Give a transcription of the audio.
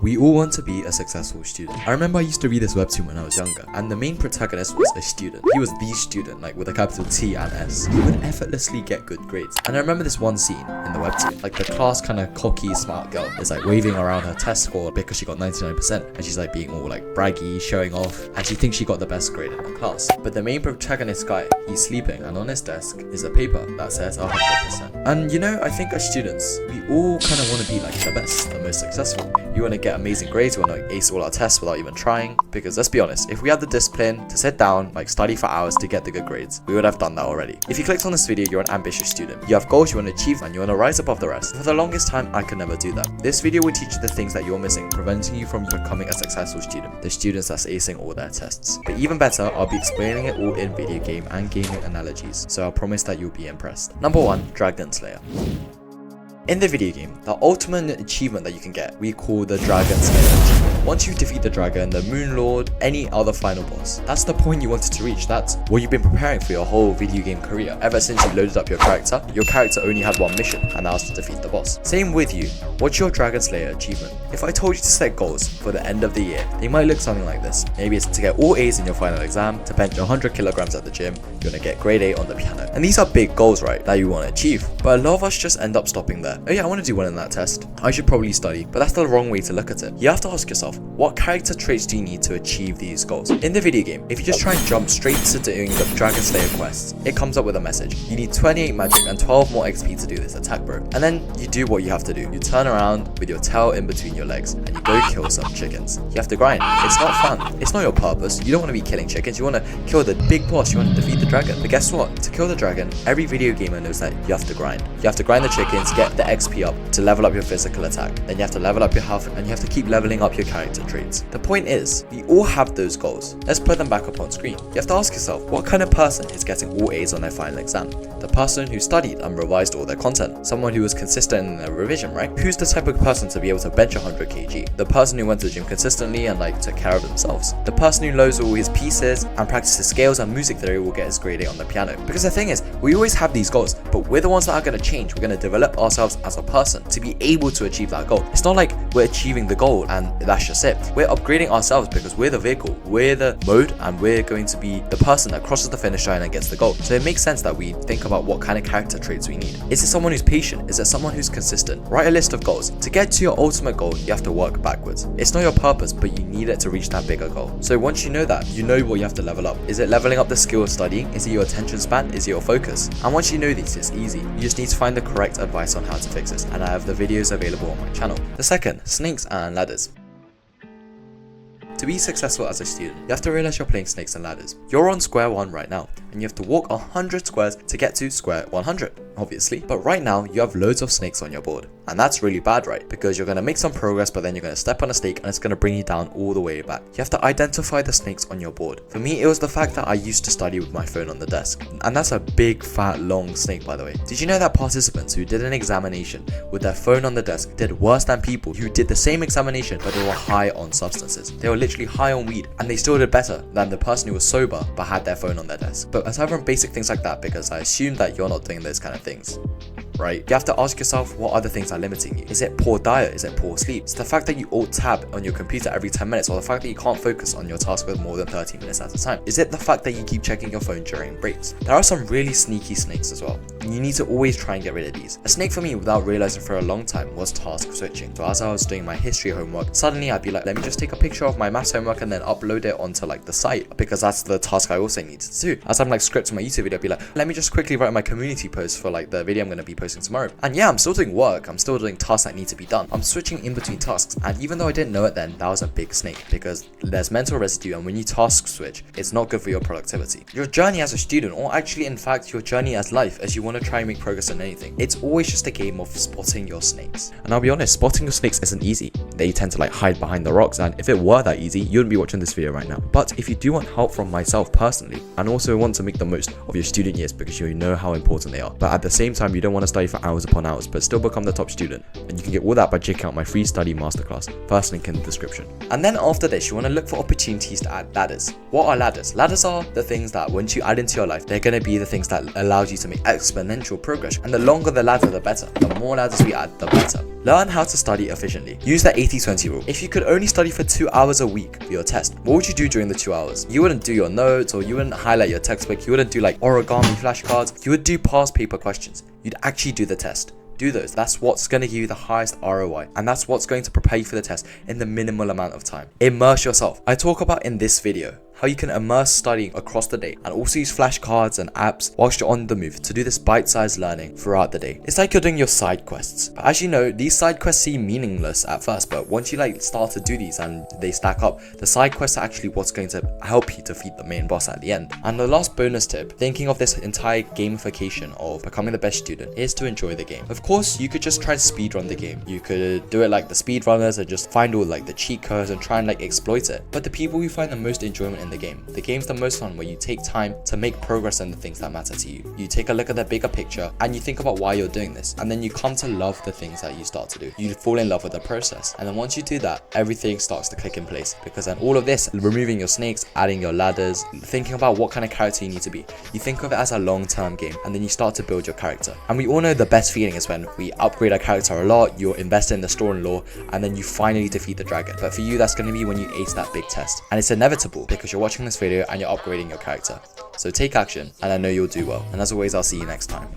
We all want to be a successful student. I remember I used to read this webtoon when I was younger, and the main protagonist was a student. He was the student, like with a capital T and S. He would effortlessly get good grades. And I remember this one scene in the webtoon, like the class kind of cocky, smart girl is like waving around her test score because she got 99%, and she's like being all like braggy, showing off, and she thinks she got the best grade in the class. But the main protagonist guy, he's sleeping, and on his desk is a paper that says 100%. And you know, I think as students, we all kind of want to be like the best, the most successful. You want to get amazing grades, you want to ace all our tests without even trying, because let's be honest, if we had the discipline to sit down, like study for hours to get the good grades, we would have done that already. If you clicked on this video, you're an ambitious student. You have goals you want to achieve and you want to rise above the rest. For the longest time, I could never do that. This video will teach you the things that you're missing, preventing you from becoming a successful student, the students that's acing all their tests. But even better, I'll be explaining it all in video game and gaming analogies, so I promise that you'll be impressed. Number 1, Dragon Slayer. In the video game, the ultimate achievement that you can get, we call the Dragon Slayer achievement. Once you defeat the dragon, the Moon Lord, any other final boss, that's the point you wanted to reach. That's what you've been preparing for your whole video game career. Ever since you loaded up your character only had one mission, and that was to defeat the boss. Same with you. What's your Dragon Slayer achievement? If I told you to set goals for the end of the year, they might look something like this. Maybe it's to get all A's in your final exam, to bench 100 kilograms at the gym, you're gonna get grade 8 on the piano. And these are big goals, right, that you want to achieve. But a lot of us just end up stopping there. Oh yeah, I want to do well in that test. I should probably study, but that's the wrong way to look at it. You have to ask yourself, what character traits do you need to achieve these goals? In the video game, if you just try and jump straight to doing the Dragon Slayer quests, it comes up with a message. You need 28 magic and 12 more XP to do this attack, bro. And then you do what you have to do. You turn around with your tail in between your legs and you go kill some chickens. You have to grind. It's not fun. It's not your purpose. You don't want to be killing chickens. You want to kill the big boss. You want to defeat the dragon. But guess what? To kill the dragon, every video gamer knows that you have to grind. You have to grind the chickens, get the XP up to level up your physical attack. Then you have to level up your health, and you have to keep leveling up your character traits. The point is, we all have those goals. Let's put them back up on screen. You have to ask yourself, what kind of person is getting all A's on their final exam? The person who studied and revised all their content. Someone who was consistent in their revision, right? Who's the type of person to be able to bench 100 kg? The person who went to the gym consistently and like took care of themselves. The person who knows all his pieces and practices scales and music theory will get his grade 8 on the piano. Because the thing is, we always have these goals, but we're the ones that are going to change. We're going to develop ourselves as a person to be able to achieve that goal. It's not like we're achieving the goal and that's just it. We're upgrading ourselves because we're the vehicle, we're the mode, and we're going to be the person that crosses the finish line and gets the goal. So it makes sense that we think about what kind of character traits we need. Is it someone who's patient? Is it someone who's consistent? Write a list of goals. To get to your ultimate goal, you have to work backwards. It's not your purpose, but you need it to reach that bigger goal. So once you know that, you know what you have to level up. Is it leveling up the skill of studying? Is it your attention span? Is it your focus? And once you know these, it's easy. You just need to find the correct advice on how to fix this, and I have the videos available on my channel. The second, snakes and ladders. To be successful as a student, you have to realize you're playing snakes and ladders. You're on square 1 right now, and you have to walk 100 squares to get to square 100, obviously. But right now, you have loads of snakes on your board. And that's really bad, right? Because you're going to make some progress, but then you're going to step on a snake and it's going to bring you down all the way back. You have to identify the snakes on your board. For me, it was the fact that I used to study with my phone on the desk. And that's a big, fat, long snake, by the way. Did you know that participants who did an examination with their phone on the desk did worse than people who did the same examination, but they were high on substances? They were literally high on weed, and they still did better than the person who was sober but had their phone on their desk. But aside from basic things like that, because I assume that you're not doing those kind of things, right? You have to ask yourself, what other things are limiting you? Is it poor diet? Is it poor sleep? It's the fact that you alt tab on your computer every 10 minutes, or the fact that you can't focus on your task for more than 30 minutes at a time? Is it the fact that you keep checking your phone during breaks? There are some really sneaky snakes as well, and you need to always try and get rid of these. A snake for me, without realizing for a long time, was task switching. So as I was doing my history homework, suddenly I'd be like, let me just take a picture of my maths homework and then upload it onto like the site, because that's the task I also needed to do. As I'm like scripting my YouTube video, I'd be like, let me just quickly write my community post for like the video I'm going to be posting tomorrow. And yeah, I'm still doing work, I'm still doing tasks that need to be done. I'm switching in between tasks, and even though I didn't know it then, that was a big snake, because there's mental residue, and when you task switch, it's not good for your productivity. Your journey as a student, or actually in fact your journey as life, as you want to try and make progress in anything, it's always just a game of spotting your snakes. And I'll be honest, spotting your snakes isn't easy. They tend to like hide behind the rocks, and if it were that easy, you wouldn't be watching this video right now. But if you do want help from myself personally, and also want to make the most of your student years because you know how important they are, but at the same time you don't want to study for hours upon hours but still become the top student, and you can get all that by checking out my free study masterclass, first link in the description. And then after this, you want to look for opportunities to add ladders. What are ladders? Ladders are the things that once you add into your life, they're going to be the things that allows you to make exponential exponential progression. And the longer the ladder, the better. The more ladders we add, the better. Learn how to study efficiently. Use the 80-20 rule. If you could only study for 2 hours a week for your test, what would you do during the 2 hours? You wouldn't do your notes, or you wouldn't highlight your textbook. You wouldn't do like origami flashcards. You would do past paper questions. You'd actually do the test. Do those. That's what's going to give you the highest ROI, and that's what's going to prepare you for the test in the minimal amount of time. Immerse yourself. I talk about in this video how you can immerse studying across the day and also use flashcards and apps whilst you're on the move to do this bite-sized learning throughout the day. It's like you're doing your side quests. But as you know, these side quests seem meaningless at first, but once you like start to do these and they stack up, the side quests are actually what's going to help you defeat the main boss at the end. And the last bonus tip, thinking of this entire gamification of becoming the best student, is to enjoy the game. Of course, you could just try to speedrun the game. You could do it like the speedrunners and just find all like the cheat codes and try and like exploit it. But the people who find the most enjoyment in the game's the most fun, where you take time to make progress in the things that matter to you. You take a look at the bigger picture and you think about why you're doing this, and then you come to love the things that you start to do. You fall in love with the process, and then once you do that, everything starts to click in place, because then all of this, removing your snakes, adding your ladders, thinking about what kind of character you need to be, you think of it as a long-term game, and then you start to build your character. And we all know the best feeling is when we upgrade our character a lot, you're invested in the story and lore, and then you finally defeat the dragon. But for you, that's going to be when you ace that big test, and it's inevitable because you're watching this video and you're upgrading your character. So take action, and I know you'll do well. And as always, I'll see you next time.